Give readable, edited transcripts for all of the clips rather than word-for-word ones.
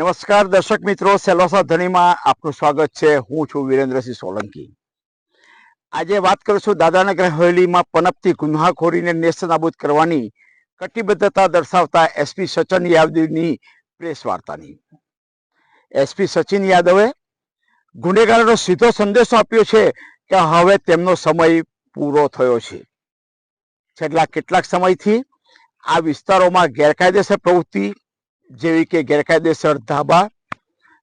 નમસ્કાર દર્શક મિત્રો, સેલોસા ધણીમાં આપનું સ્વાગત છે। હું છું વિરેન્દ્રસિંહ સોલંકી। આજે વાત કરીશું દાદરાનગર હવેલીમાં પનપતી ગુન્હાખોરીને નેસ્તનાબૂદ કરવાની કટિબદ્ધતા દર્શાવતા એસપી સચિન યાદવની પ્રેસ વાર્તાની। એસપી સચિન યાદવે ગુનેગારોનો સીધો સંદેશો આપ્યો છે કે હવે તેમનો સમય પૂરો થયો છે। છેલ્લા કેટલાક સમયથી આ વિસ્તારોમાં ગેરકાયદેસર પ્રવૃત્તિ જેવી કે ગેરકાયદેસર ધાબા,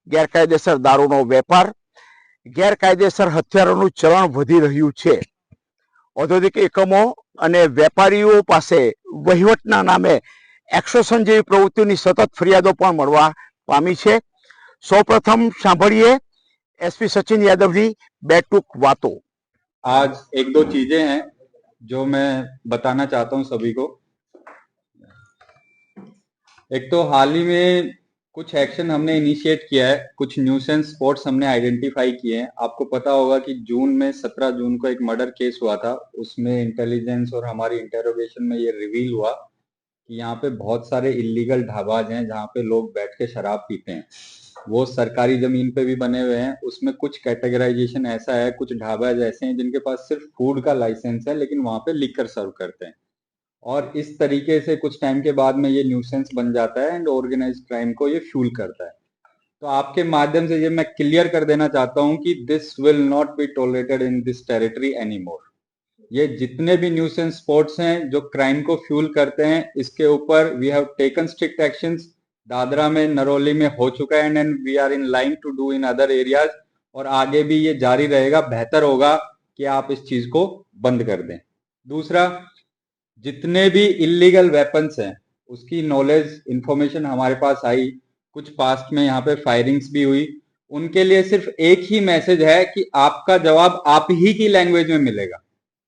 ગેરકાયદેસર દારૂનો વેપાર, ગેરકાયદેસર હથિયારોનું ચલણ વધી રહ્યું છે। ઔદ્યોગિક એકમો અને વેપારીઓ પાસે વહીવટના નામે એક્સોર્શન જેવી પ્રવૃત્તિઓની સતત ફરિયાદો પણ મળવા પામી છે। સૌપ્રથમ સાંભળીએ एसपी सचिन यादव जी બે ટૂંક વાતો। आज एक दो चीजें हैं जो मैं बताना चाहता हूं सभी को। एक तो हाल ही में कुछ एक्शन हमने इनिशिएट किया है, कुछ न्यूसेंस स्पॉट्स हमने आइडेंटिफाई किए हैं। आपको पता होगा कि जून में 17 जून को एक मर्डर केस हुआ था, उसमें इंटेलिजेंस और हमारी इंटेरोगेशन में ये रिवील हुआ कि यहाँ पे बहुत सारे इलीगल ढाबाज हैं जहाँ पे लोग बैठ के शराब पीते हैं। वो सरकारी जमीन पे भी बने हुए हैं। उसमें कुछ कैटेगराइजेशन ऐसा है, कुछ ढाबाज ऐसे हैं जिनके पास सिर्फ फूड का लाइसेंस है लेकिन वहां पे लिकर सर्व करते हैं, और इस तरीके से कुछ टाइम के बाद में ये न्यूसेंस बन जाता है एंड ऑर्गेनाइज्ड क्राइम को ये फ्यूल करता है। तो आपके माध्यम से ये मैं क्लियर कर देना चाहता हूं कि this will not be tolerated in this territory any more. ये जितने भी न्यूसेंस स्पॉट्स हैं जो क्राइम को फ्यूल करते हैं, इसके ऊपर we have taken strict actions. Dadra में, नरौली में हो चुका है and we are in line to do in other areas, और आगे भी ये जारी रहेगा। बेहतर होगा कि आप इस चीज को बंद कर दें। दूसरा, जितने भी इलीगल वेपन्स हैं उसकी नॉलेज इंफॉर्मेशन हमारे पास आई, कुछ पास्ट में यहाँ पे फायरिंग्स भी हुई, उनके लिए सिर्फ एक ही मैसेज है कि आपका जवाब आप ही की लैंग्वेज में मिलेगा।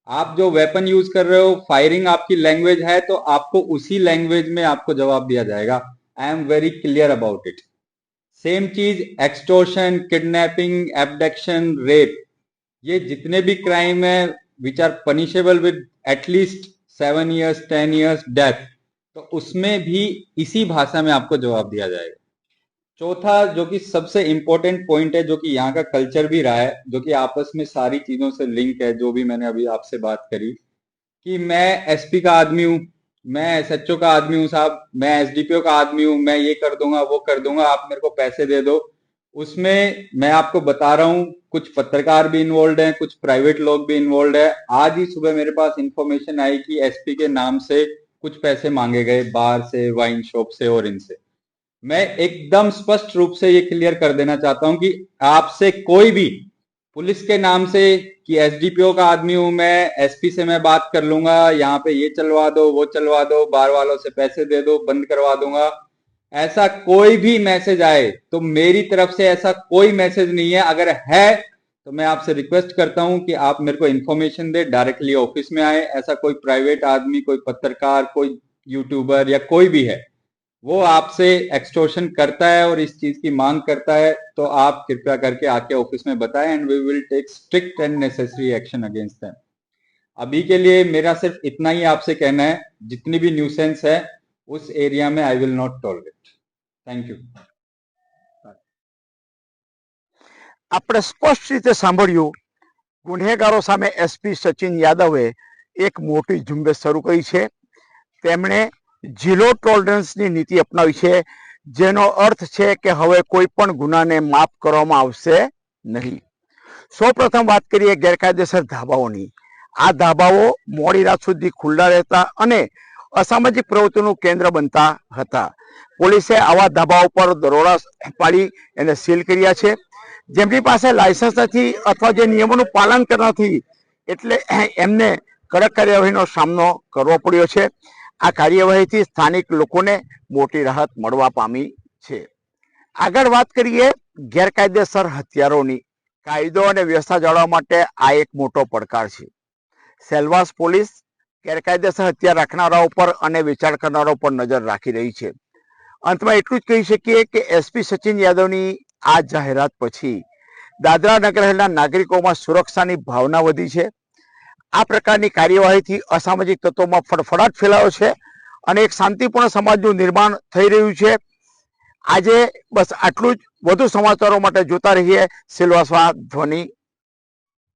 आप जो वेपन यूज कर रहे हो, फायरिंग आपकी लैंग्वेज है तो आपको उसी लैंग्वेज में आपको जवाब दिया जाएगा। I am very clear about it. Same चीज एक्सटोर्शन, किडनैपिंग, एब्डक्शन, रेप, ये जितने भी क्राइम है which are punishable with at least 7 years, 10 years death, तो उसमें भी इसी भाषा में आपको जवाब दिया जाएगा। चौथा, जो कि सबसे इंपॉर्टेंट पॉइंट है, जो कि यहाँ का कल्चर भी रहा है, जो कि आपस में सारी चीजों से लिंक है, जो भी मैंने अभी आपसे बात करी कि मैं एसपी का आदमी हूँ, मैं एसएचओ का आदमी हूँ साहब, मैं एसडीपीओ का आदमी हूँ, मैं ये कर दूंगा वो कर दूंगा, आप मेरे को पैसे दे दो। उसमें मैं आपको बता रहा हूँ कुछ पत्रकार भी इन्वॉल्व हैं, कुछ प्राइवेट लोग भी इन्वॉल्व है। आज ही सुबह मेरे पास इंफॉर्मेशन आई कि एसपी के नाम से कुछ पैसे मांगे गए बार से, वाइन शॉप से और इनसे। मैं एकदम स्पष्ट रूप से ये क्लियर कर देना चाहता हूं कि आपसे कोई भी पुलिस के नाम से कि एसडीपीओ का आदमी हूं मैं, एसपी से मैं बात कर लूंगा, यहाँ पे ये चलवा दो वो चलवा दो, बार वालों से पैसे दे दो, बंद करवा दूंगा, ऐसा कोई भी मैसेज आए तो मेरी तरफ से ऐसा कोई मैसेज नहीं है। अगर है तो मैं आपसे रिक्वेस्ट करता हूं कि आप मेरे को इन्फॉर्मेशन दे, डायरेक्टली ऑफिस में आए। ऐसा कोई प्राइवेट आदमी, कोई पत्रकार, कोई यूट्यूबर या कोई भी है, वो आपसे एक्सटोर्शन करता है और इस चीज की मांग करता है, तो आप कृपया करके आके ऑफिस में बताएं and we will take strict and necessary action against them. अभी के लिए मेरा सिर्फ इतना ही आपसे कहना है, जितनी भी न्यूसेंस है उस एरिया में I will not tolerate. Thank you. આપણે સ્પષ્ટ રીતે સાંભળ્યું, ગુનેગારો સામે એસપી સચિન યાદવે એક મોટી ઝુંબેશ શરૂ કરી છે। તેમણે ઝીરો ટોલરન્સની નીતિ અપનાવી છે, જેનો અર્થ છે કે હવે કોઈ પણ ગુનાને માફ કરવામાં આવશે નહીં। સૌપ્રથમ વાત કરીએ ગેરકાયદેસર ધાબાઓની। આ ધાબાઓ મોડી રાત સુધી ખુલ્લા રહેતા અને અસામાજિક પ્રવૃત્તિનું કેન્દ્ર બનતા હતા। પોલીસે આવા ધાબાઓ પર દરોડા પાડી એને સીલ કર્યા છે। જેમની પાસે લાયસન્સ નથી અથવા જે નિયમોનું પાલન કરતા નથી, એટલે એમને કડક કાર્યવાહીનો સામનો કરવો પડ્યો છે। આ કાર્યવાહીથી સ્થાનિક લોકોને મોટી રાહત મળવા પામી છે। આગળ વાત કરીએ ગેરકાયદેસર હથિયારોની। કાયદો અને વ્યવસ્થા જાળવવા માટે આ એક મોટો પડકાર છે। સેલવાસ પોલીસ ગેરકાયદેસર હથિયાર રાખનારાઓ પર અને વેચાણ કરનારાઓ પર નજર રાખી રહી છે। અંતમાં એટલું જ કહી શકીએ કે એસપી સચિન યાદવની આ જાહેરાત પછી દાદરા નગર હવેલીના નાગરિકોમાં સુરક્ષાની ભાવના વધી છે। આ પ્રકારની કાર્યવાહીથી અસામાજિક તત્વોમાં ફડફડાટ ફેલાયો છે અને એક શાંતિપૂર્ણ સમાજનું નિર્માણ થઈ રહ્યું છે। આજે બસ આટલું જ. વધુ સમાચારો માટે જોતા રહીએ સિલવાસા ધ્વનિ.